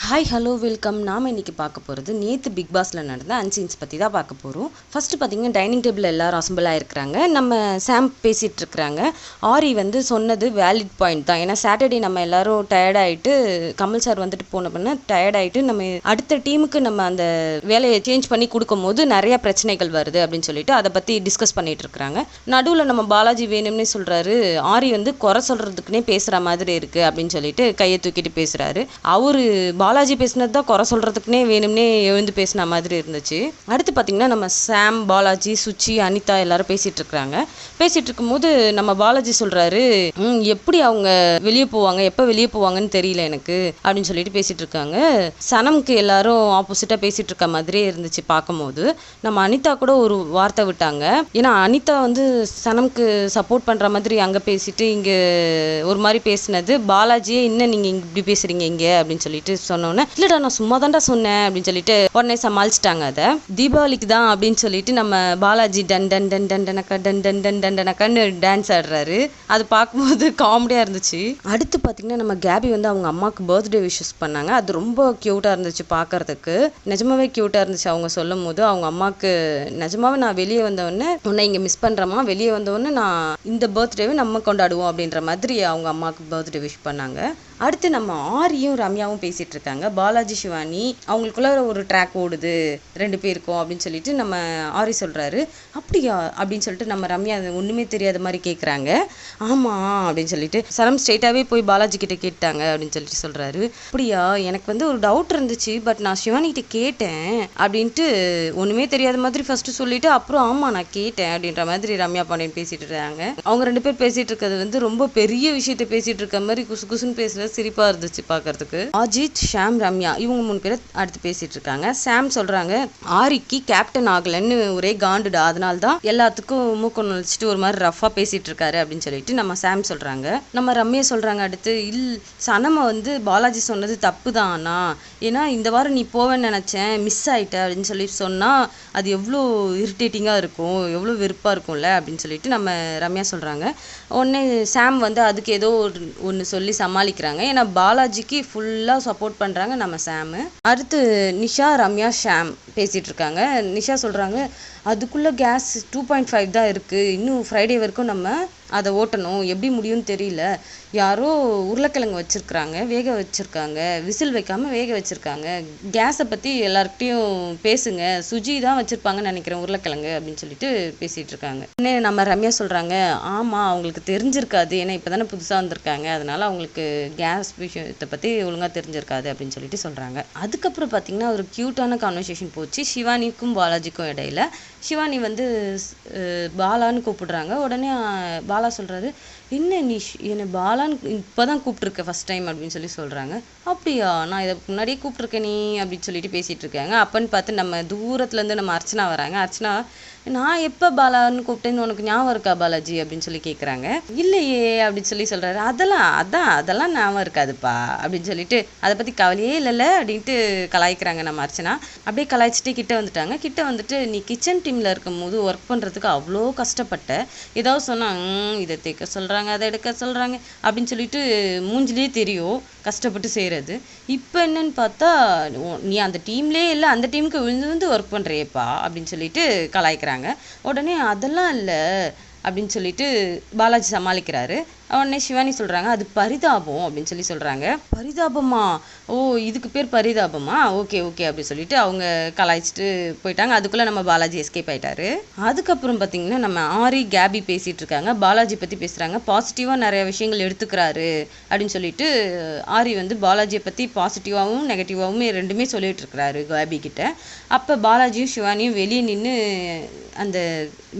Hi hello welcome. நாம் இன்றைக்கி பார்க்க போகிறது நேற்று பிக் பாஸில் நடந்த அன்சீன்ஸ் பற்றி தான் பார்க்க போகிறோம். ஃபஸ்ட்டு பார்த்திங்கன்னா டைனிங் டேபிள் எல்லோரும் அசம்பிள் ஆகிருக்கிறாங்க. நம்ம சாம் பேசிகிட்டு இருக்கிறாங்க. ஆரி வந்து சொன்னது வேலிட் பாயிண்ட் தான். ஏன்னா சாட்டர்டே நம்ம எல்லோரும் டயர்டாகிட்டு கமல் சார் வந்துட்டு போன பண்ண டயர்டாகிட்டு நம்ம அடுத்த டீமுக்கு நம்ம அந்த வேலையை சேஞ்ச் பண்ணி கொடுக்கும் போது நிறையா பிரச்சனைகள் வருது அப்படின்னு சொல்லிட்டு அதை பற்றி டிஸ்கஸ் பண்ணிகிட்டு இருக்கிறாங்க. நடுவில் நம்ம பாலாஜி வேணும்னே சொல்கிறாரு, ஆரி வந்து குறை சொல்கிறதுக்குனே பேசுகிற மாதிரி இருக்குது அப்படின்னு சொல்லிட்டு கையை தூக்கிட்டு பேசுகிறாரு. அவரு பாலாஜி பேசினது தான் குறை சொல்கிறதுக்குனே வேணும்னே எழுந்து பேசின மாதிரி இருந்துச்சு. அடுத்து பார்த்திங்கன்னா நம்ம சாம், பாலாஜி, சுச்சி, அனிதா எல்லாரும் பேசிகிட்டு இருக்கிறாங்க. பேசிகிட்டு இருக்கும்போது நம்ம பாலாஜி சொல்கிறாரு, எப்படி அவங்க வெளியே போவாங்க, எப்போ வெளியே போவாங்கன்னு தெரியல எனக்கு அப்படின்னு சொல்லிட்டு பேசிகிட்டு இருக்காங்க. சனம்க்கு எல்லாரும் ஆப்போசிட்டாக பேசிகிட்டு இருக்க மாதிரியே இருந்துச்சு பார்க்கும்போது. நம்ம அனிதா கூட ஒரு வார்த்தை விட்டாங்க. ஏன்னா அனிதா வந்து சனம்க்கு சப்போர்ட் பண்ணுற மாதிரி அங்கே பேசிட்டு இங்கே ஒரு மாதிரி பேசினது பாலாஜியே இன்னும் நீங்கள் இப்படி பேசுகிறீங்க இங்கே அப்படின்னு சொல்லிட்டு சொன்னோன்னே, இல்லடா நான் சும்மா தான்டா சொன்னேன் அப்படின்னு சொல்லிட்டு உடனே சமாளிச்சிட்டாங்க. அதை தீபாவளிக்கு தான் அப்படின்னு சொல்லிட்டு நம்ம பாலாஜி டன் டன் டன் டன் டனக்கா டன் டன் டன் டன் டனக்கான்னு டான்ஸ் ஆடுறாரு. அது பார்க்கும்போது காமெடியாக இருந்துச்சு. அடுத்து பார்த்தீங்கன்னா நம்ம கேபி வந்து அவங்க அம்மாவுக்கு பர்த்டே விஷஸ் பண்ணாங்க. அது ரொம்ப க்யூட்டாக இருந்துச்சு பார்க்கறதுக்கு. நிஜமாவே க்யூட்டாக இருந்துச்சு. அவங்க சொல்லும் போது அவங்க அம்மாவுக்கு நிஜமாவே நான் வெளியே வந்தவொடனே உன்னை இங்கே மிஸ் பண்ணுறேம்மா, வெளியே வந்தவொடனே நான் இந்த பர்த்டேவை நம்ம கொண்டாடுவோம் அப்படின்ற மாதிரி அவங்க அம்மாவுக்கு பர்த்டே விஷ் பண்ணாங்க. அடுத்து நம்ம ஆரியும் ரம்யாவும் பேசிகிட்டு இருக்காங்க. பாலாஜி, சிவானி அவங்களுக்குள்ள ஒரு ட்ராக் ஓடுது ரெண்டு பேருக்கும் அப்படின்னு சொல்லிட்டு நம்ம ஆரி சொல்கிறாரு. அப்படியா அப்படின்னு சொல்லிட்டு நம்ம ரம்யா ஒன்றுமே தெரியாத மாதிரி கேட்குறாங்க. ஆமாம் அப்படின்னு சொல்லிட்டு சரம் ஸ்ட்ரெயிட்டாகவே போய் பாலாஜி கிட்ட கேட்டாங்க அப்படின்னு சொல்லிட்டு சொல்கிறாரு. அப்படியா, எனக்கு வந்து ஒரு டவுட் இருந்துச்சு, பட் நான் சிவானி கிட்ட கேட்டேன் அப்படின்ட்டு ஒன்றுமே தெரியாத மாதிரி ஃபஸ்ட்டு சொல்லிட்டு அப்புறம் ஆமாம் நான் கேட்டேன் அப்படின்ற மாதிரி ரம்யா பாண்டியன் பேசிகிட்டு இருக்காங்க. அவங்க ரெண்டு பேர் பேசிகிட்டு இருக்கிறது வந்து ரொம்ப பெரிய விஷயத்த பேசிகிட்டு இருக்க மாதிரி குசு குசுன்னு பேசுகிறது சிரிப்பா இருந்துச்சு பார்க்கறதுக்கு. அஜித், ஷாம், ரம்யா இவங்க 3 பேரை அடுத்து பேசிட்டு இருக்காங்க. சாம் சொல்றாங்க, ஆரிக்கு கேப்டன் ஆகலன்னு ஒரே காண்டுடா, அதனால தான் எல்லாத்துக்கும் மூக்க நுழைச்சிட்டு ஒரு மாதிரி ரஃபா பேசிட்டு இருக்காரு அப்படின்னு சொல்லிட்டு நம்ம சாம் சொல்றாங்க. நம்ம ரம்யா சொல்றாங்க அடுத்து, சனம வந்து பாலாஜி சொன்னது தப்பு தான், ஆனா ஏன்னா இந்த வாரம் நீ போவேன்னு நினைச்சேன், மிஸ் ஆயிட்ட அப்படின்னு சொல்லி சொன்னா அது எவ்வளோ இரிட்டேட்டிங்காக இருக்கும், எவ்வளோ வெறுப்பாக இருக்கும்ல அப்படின்னு சொல்லிட்டு நம்ம ரம்யா சொல்கிறாங்க. உடனே சாம் வந்து அதுக்கு ஏதோ ஒன்று சொல்லி சமாளிக்கிறாங்க. ஏன்னா பாலாஜிக்கு ஃபுல்லாக சப்போர்ட் பண்ணுறாங்க நம்ம சாமு. அடுத்து நிஷா, ரம்யா, ஷாம் பேசிகிட்டு இருக்காங்க. நிஷா சொல்கிறாங்க, அதுக்குள்ளே கேஸ் 2.5 தான் இருக்குது, இன்னும் ஃப்ரைடே வரைக்கும் நம்ம அதை ஓட்டணும், எப்படி முடியும்னு தெரியல. யாரோ உருளைக்கிழங்கு வச்சுருக்குறாங்க, வேக வச்சுருக்காங்க, விசில் வைக்காமல் வேக வச்சுருக்காங்க. கேஸை பற்றி எல்லாருக்கிட்டையும் பேசுங்க, சுஜி தான் வச்சுருப்பாங்கன்னு நினைக்கிறேன் உருளைக்கிழங்கு அப்படின்னு சொல்லிட்டு பேசிகிட்டு இருக்காங்க. உடனே நம்ம ரம்யா சொல்கிறாங்க, ஆமாம் அவங்களுக்கு தெரிஞ்சிருக்காது, ஏன்னா இப்போ தானே புதுசாக வந்திருக்காங்க, அதனால் அவங்களுக்கு கேஸ் விஷயத்தை பற்றி ஒழுங்காக தெரிஞ்சிருக்காது அப்படின்னு சொல்லிட்டு சொல்கிறாங்க. அதுக்கப்புறம் பார்த்திங்கன்னா ஒரு க்யூட்டான கான்வர்சேஷன் போச்சு சிவானிக்கும் பாலாஜிக்கும் இடையில. சிவானி வந்து பாலான்னு கூப்பிடுறாங்க. உடனே பாலா சொல்கிறாரு, என்ன நீ என்னை பாலான்னு இப்போ தான் கூப்பிட்ருக்க ஃபஸ்ட் டைம் அப்படின்னு சொல்லி சொல்கிறாங்க. அப்படியா, நான் இதை முன்னாடியே கூப்பிட்ருக்கேன் நீ அப்படின்னு சொல்லிட்டு பேசிகிட்டு இருக்காங்க. அப்போன்னு பார்த்து நம்ம தூரத்துலேருந்து நம்ம அர்ச்சனா வராங்க. அர்ச்சனா, நான் எப்போ பாலான்னு கூப்பிட்டேன்னு உனக்கு ஞாபகம் இருக்கா பாலாஜி அப்படின்னு சொல்லி கேட்குறாங்க. இல்லையே அப்படின்னு சொல்லி சொல்கிறாரு. அதெல்லாம் ஞாபகம் இருக்காதுப்பா அப்படின்னு சொல்லிட்டு அதை பற்றி கவலையே இல்லைல்ல அப்படின்ட்டு கலாய்க்கிறாங்க நம்ம அர்ச்சனா. அப்படியே கலாய்ச்சிட்டு கிட்ட வந்துட்டாங்க. கிட்ட வந்துட்டு, நீ கிச்சன் டீமில் இருக்கும் போது ஒர்க் பண்ணுறதுக்கு அவ்வளோ கஷ்டப்பட்ட, ஏதாவது சொன்னால் இதை தைக்க சொல்கிறாங்க, அதை எடுக்க சொல்கிறாங்க அப்படின்னு சொல்லிட்டு மூஞ்சிலே தெரியும் கஷ்டப்பட்டு செய்கிறது. இப்போ என்னன்னு பார்த்தா நீ அந்த டீம்லேயே இல்லை, அந்த டீமுக்கு விழுந்து ஒர்க் பண்ணுறியப்பா அப்படின்னு சொல்லிட்டு கலாய்க்கிறாங்க. உடனே அதெல்லாம் இல்லை அப்படின்னு சொல்லிட்டு பாலாஜி சமாளிக்கிறாரு. உடனே சிவானி சொல்கிறாங்க, அது பரிதாபம் அப்படின்னு சொல்லி சொல்கிறாங்க. பரிதாபமா? ஓ இதுக்கு பேர் பரிதாபமா, ஓகே ஓகே அப்படின்னு சொல்லிட்டு அவங்க கலாய்ச்சிட்டு போயிட்டாங்க. அதுக்குள்ளே நம்ம பாலாஜி எஸ்கேப் ஆகிட்டாரு. அதுக்கப்புறம் பார்த்திங்கன்னா நம்ம ஆரி, கேபி பேசிகிட்டு இருக்காங்க. பாலாஜி பற்றி பேசுகிறாங்க. பாசிட்டிவாக நிறைய விஷயங்கள் எடுத்துக்கிறாரு அப்படின்னு சொல்லிட்டு ஆரி வந்து பாலாஜியை பற்றி பாசிட்டிவாகவும் நெகட்டிவாகவும் ரெண்டுமே சொல்லிட்டு இருக்கிறாரு கேபி கிட்ட. அப்போ பாலாஜியும் சிவானியும் வெளியே நின்று அந்த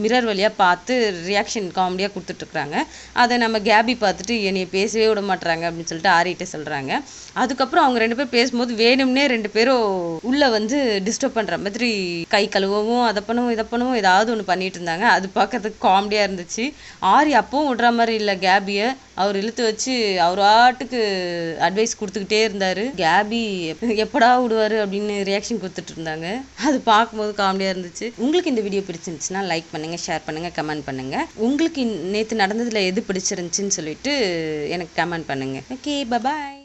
மிரர் வழியாக பார்த்து ரியாக்ஷன் காமெடியாக கொடுத்துட்ருக்குறாங்க. அதை நம்ம கேபி பார்த்துட்டு என்னைய பேசவே விட மாட்டுறாங்க அப்படின்னு சொல்லிட்டு ஆரிகிட்ட சொல்கிறாங்க. அதுக்கப்புறம் அவங்க ரெண்டு பேரும் பேசும்போது வேணும்னே ரெண்டு பேரும் உள்ளே வந்து டிஸ்டர்ப் பண்ணுற மாதிரி கை கழுவவும் அதை பண்ணவும் இதை பண்ணவும் ஏதாவது ஒன்று பண்ணிட்டு இருந்தாங்க. அது பார்க்கறதுக்கு காமெடியாக இருந்துச்சு. ஆரி அப்பவும் விடுற மாதிரி இல்லை கேபியை, அவர் இழுத்து வச்சு அவர் ஆட்டுக்கு அட்வைஸ் கொடுத்துக்கிட்டே இருந்தார். கேபி எப்படா விடுவார் அப்படின்னு ரியாக்ஷன் கொடுத்துட்டு இருந்தாங்க. அது பார்க்கும்போது காமெடியாக இருந்துச்சு. உங்களுக்கு இந்த வீடியோ பிடிச்சிருந்துச்சுன்னா லைக் பண்ணுங்கள், ஷேர் பண்ணுங்கள், கமெண்ட் பண்ணுங்கள். உங்களுக்கு நேற்று நடந்ததில் எது பிடிச்சிருந்துச்சின்னு சொல்லிட்டு எனக்கு கமெண்ட் பண்ணுங்கள். ஓகே, பாய்.